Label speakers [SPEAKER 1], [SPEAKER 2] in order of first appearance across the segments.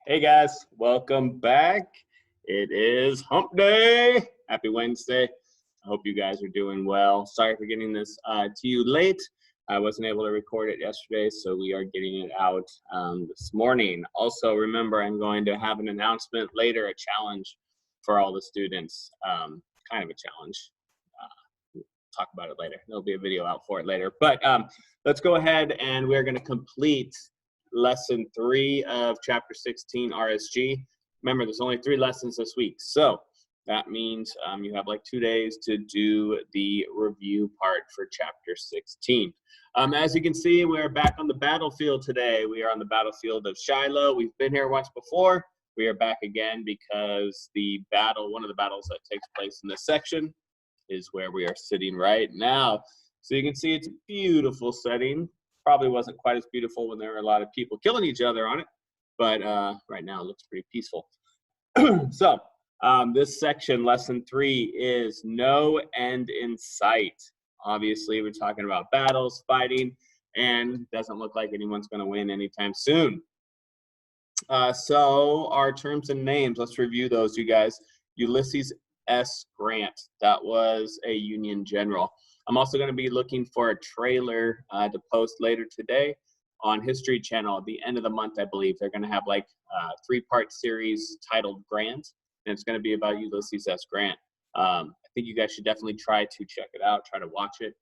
[SPEAKER 1] Hey guys, welcome back. It is hump day. Happy Wednesday. I hope you guys are doing well. Sorry for getting this to you late. I wasn't able to record it yesterday, so we are getting it out this morning. Also, remember, I'm going to have an announcement later, a challenge for all the students. Kind of a challenge. Talk about it later. There'll be a video out for it later. But let's go ahead and we're going to complete lesson 3 of chapter 16 RSG. Remember, there's only 3 lessons this week, so that means you have like 2 days to do the review part for chapter 16. As you can see, we're back on the battlefield today. We are on the battlefield of Shiloh. We've been here once before. We are back again because one of the battles that takes place in this section is where we are sitting right now. So you can see it's a beautiful setting. Probably wasn't quite as beautiful when there were a lot of people killing each other on it, but right now it looks pretty peaceful. So this section, lesson 3, is no end in sight. Obviously, we're talking about battles, fighting, and doesn't look like anyone's going to win anytime soon. So our terms and names, let's review those, you guys. Ulysses S. Grant, that was a Union general. I'm also going to be looking for a trailer to post later today on History Channel at the end of the month, I believe. They're going to have like a 3-part series titled Grant, and it's going to be about Ulysses S. Grant. I think you guys should definitely try to check it out, try to watch it.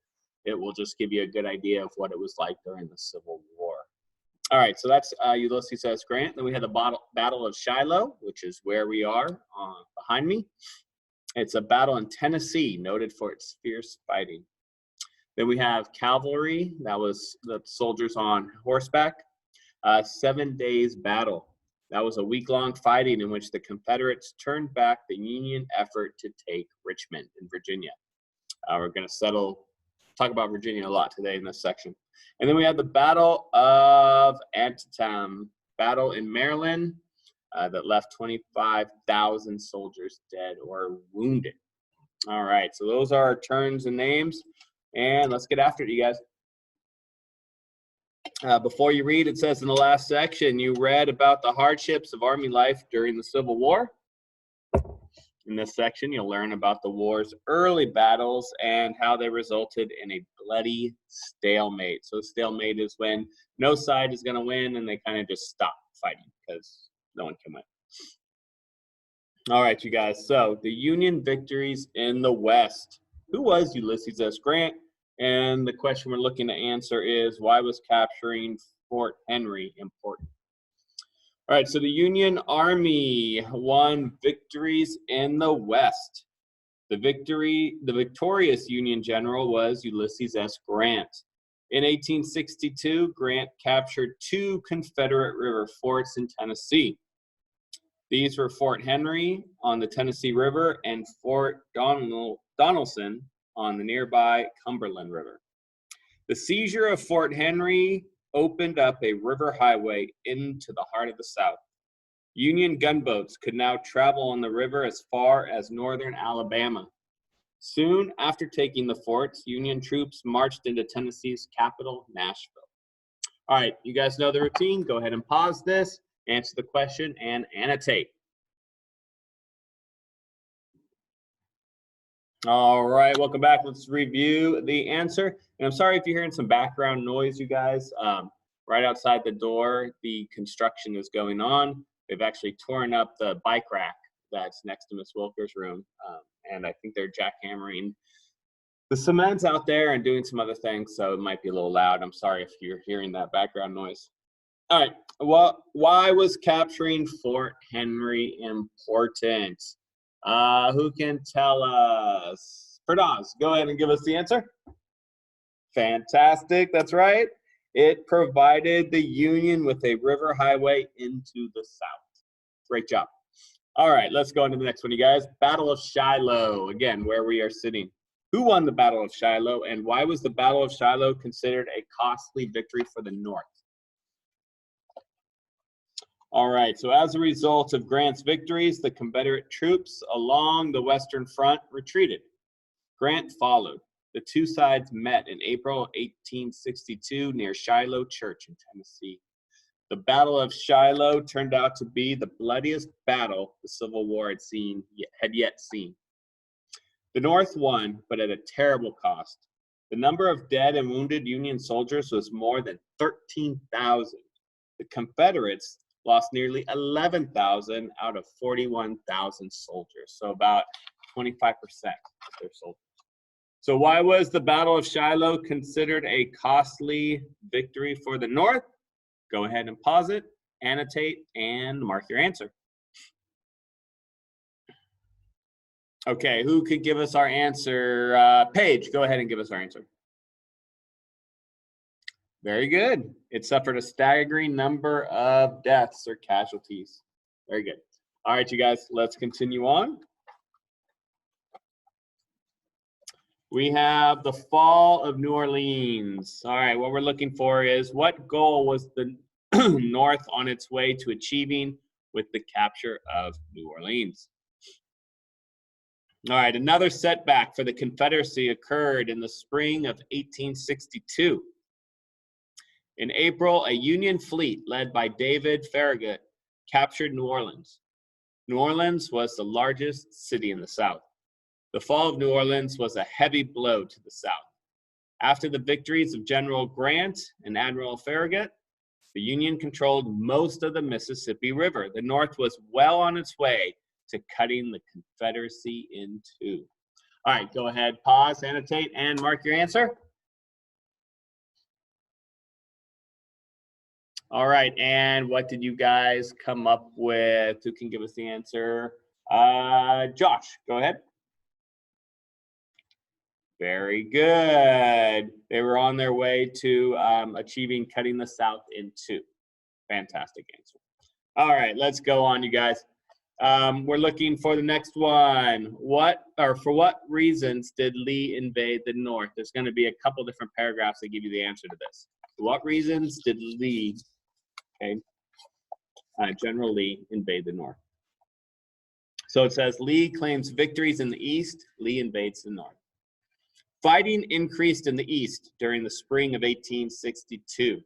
[SPEAKER 1] It will just give you a good idea of what it was like during the Civil War. All right, so that's Ulysses S. Grant. Then we had the Battle of Shiloh, which is where we are behind me. It's a battle in Tennessee, noted for its fierce fighting. Then we have cavalry, that was the soldiers on horseback. 7 days battle. That was a week-long fighting in which the Confederates turned back the Union effort to take Richmond in Virginia. We're going to talk about Virginia a lot today in this section. And then we have the Battle of Antietam, battle in Maryland. That left 25,000 soldiers dead or wounded. All right, so those are our turns and names, and let's get after it, you guys. Before you read, it says in the last section, you read about the hardships of Army life during the Civil War. In this section, you'll learn about the war's early battles and how they resulted in a bloody stalemate. So stalemate is when no side is going to win and they kind of just stop fighting because no one can win. All right, you guys. So the Union victories in the West. Who was Ulysses S. Grant? And the question we're looking to answer is, why was capturing Fort Henry important? All right, so the Union Army won victories in the West. The victorious Union general was Ulysses S. Grant. In 1862, Grant captured 2 Confederate river forts in Tennessee. These were Fort Henry on the Tennessee River and Fort Donelson on the nearby Cumberland River. The seizure of Fort Henry opened up a river highway into the heart of the South. Union gunboats could now travel on the river as far as northern Alabama. Soon after taking the forts, Union troops marched into Tennessee's capital, Nashville. All right, you guys know the routine. Go ahead and pause this, answer the question, and annotate. All right, welcome back. Let's review the answer. And I'm sorry if you're hearing some background noise, you guys. Right outside the door, the construction is going on. They've actually torn up the bike rack that's next to Miss Wilker's room. And I think they're jackhammering the cement out there and doing some other things, so it might be a little loud. I'm sorry if you're hearing that background noise. All right, well, why was capturing Fort Henry important? Who can tell us? Fernaz, go ahead and give us the answer. Fantastic, that's right. It provided the Union with a river highway into the South. Great job. All right, let's go into the next one, you guys. Battle of Shiloh, again, where we are sitting. Who won the Battle of Shiloh, and why was the Battle of Shiloh considered a costly victory for the North? All right, so as a result of Grant's victories, the Confederate troops along the Western Front retreated. Grant followed. The 2 sides met in April 1862 near Shiloh Church in Tennessee. The Battle of Shiloh turned out to be the bloodiest battle the Civil War had yet seen. The North won, but at a terrible cost. The number of dead and wounded Union soldiers was more than 13,000. The Confederates lost nearly 11,000 out of 41,000 soldiers, so about 25% of their soldiers. So why was the Battle of Shiloh considered a costly victory for the North? Go ahead and pause it, annotate, and mark your answer. Okay, who could give us our answer? Paige, go ahead and give us our answer. Very good. It suffered a staggering number of deaths or casualties. Very good. All right, you guys, let's continue on. We have the fall of New Orleans. All right, what we're looking for is what goal was the North on its way to achieving with the capture of New Orleans? All right, another setback for the Confederacy occurred in the spring of 1862. In April, a Union fleet led by David Farragut captured New Orleans. New Orleans was the largest city in the South. The fall of New Orleans was a heavy blow to the South. After the victories of General Grant and Admiral Farragut, the Union controlled most of the Mississippi River. The North was well on its way to cutting the Confederacy in two. All right, go ahead, pause, annotate, and mark your answer. All right, and what did you guys come up with? Who can give us the answer? Josh, go ahead. Very good. They were on their way to achieving cutting the South in two. Fantastic answer. All right, let's go on, you guys. We're looking for the next one. For what reasons did Lee invade the North? There's going to be a couple different paragraphs that give you the answer to this. For what reasons did Lee, General Lee, invade the North? So it says Lee claims victories in the East. Lee invades the North. Fighting increased in the East during the spring of 1862.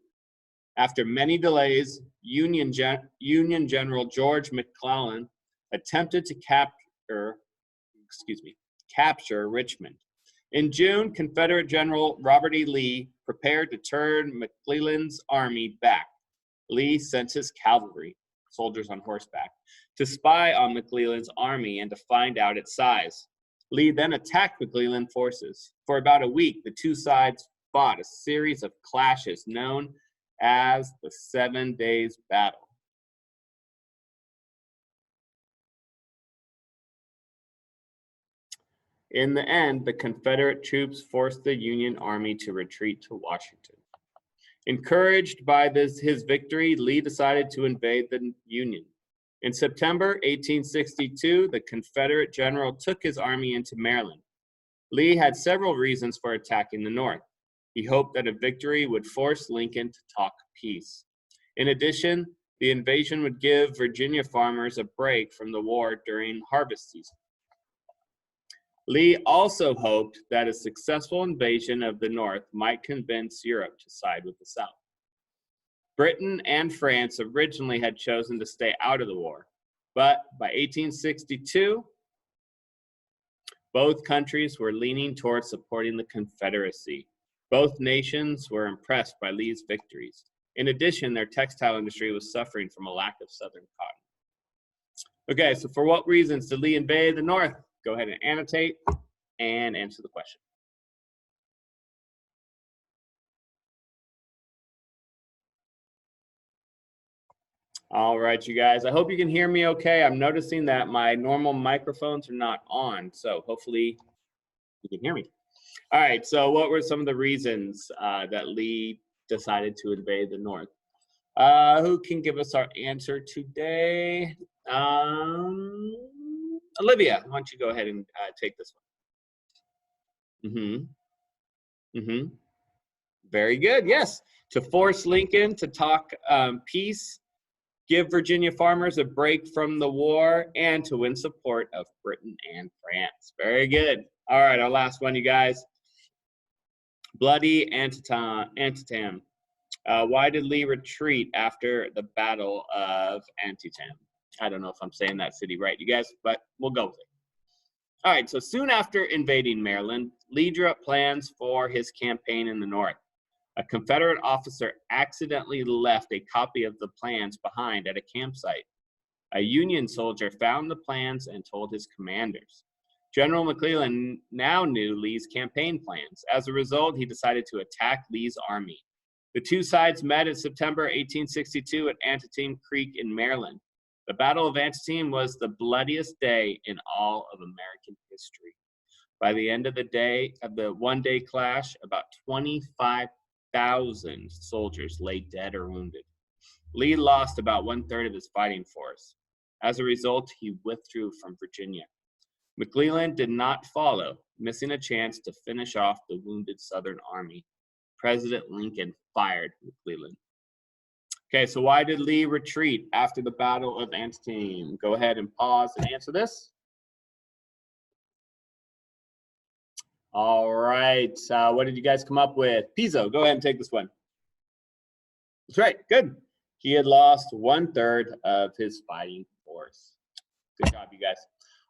[SPEAKER 1] After many delays, Union General George McClellan attempted to capture Richmond. In June, Confederate General Robert E. Lee prepared to turn McClellan's army back. Lee sent his cavalry, soldiers on horseback, to spy on McClellan's army and to find out its size. Lee then attacked McClellan forces. For about a week, the two sides fought a series of clashes known as the 7 Days Battle. In the end, the Confederate troops forced the Union Army to retreat to Washington. Encouraged by his victory, Lee decided to invade the Union. In September 1862, the Confederate general took his army into Maryland. Lee had several reasons for attacking the North. He hoped that a victory would force Lincoln to talk peace. In addition, the invasion would give Virginia farmers a break from the war during harvest season. Lee also hoped that a successful invasion of the North might convince Europe to side with the South. Britain and France originally had chosen to stay out of the war, but by 1862, both countries were leaning towards supporting the Confederacy. Both nations were impressed by Lee's victories. In addition, their textile industry was suffering from a lack of Southern cotton. Okay, so for what reasons did Lee invade the North? Go ahead and annotate and answer the question. All right, you guys, I hope you can hear me okay. I'm noticing that my normal microphones are not on, so hopefully you can hear me. All right, so what were some of the reasons that Lee decided to invade the North? Who can give us our answer today? Olivia, why don't you go ahead and take this one? Very good, yes. To force Lincoln to talk peace, give Virginia farmers a break from the war, and to win support of Britain and France. Very good. All right, our last one, you guys. Bloody Antietam. Why did Lee retreat after the Battle of Antietam? I don't know if I'm saying that city right, you guys, but we'll go with it. All right, so soon after invading Maryland, Lee drew up plans for his campaign in the North. A Confederate officer accidentally left a copy of the plans behind at a campsite. A Union soldier found the plans and told his commanders. General McClellan now knew Lee's campaign plans. As a result, he decided to attack Lee's army. The two sides met in September 1862 at Antietam Creek in Maryland. The Battle of Antietam was the bloodiest day in all of American history. By the end of the day, of the one-day clash, about 25,000 soldiers lay dead or wounded. Lee lost about 1/3 of his fighting force. As a result, he withdrew from Virginia. McClellan did not follow, missing a chance to finish off the wounded Southern army. President Lincoln fired McClellan. Okay, so why did Lee retreat after the Battle of Antietam? Go ahead and pause and answer this. All right, what did you guys come up with? Pizzo, go ahead and take this one. That's right, good. He had lost 1/3 of his fighting force. Good job, you guys.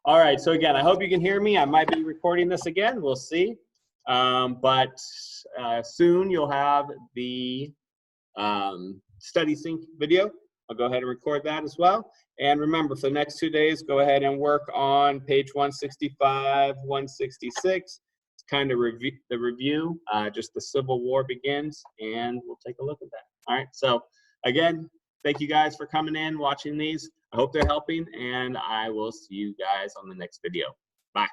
[SPEAKER 1] All right, so again, I hope you can hear me. I might be recording this again, we'll see. But soon you'll have the study sync video. I'll go ahead and record that as well. And remember, for the next 2 days, go ahead and work on page 165, 166. It's kind of the review, just the Civil War begins, and we'll take a look at that. All right, so again, thank you guys for coming in, watching these. I hope they're helping, and I will see you guys on the next video. Bye.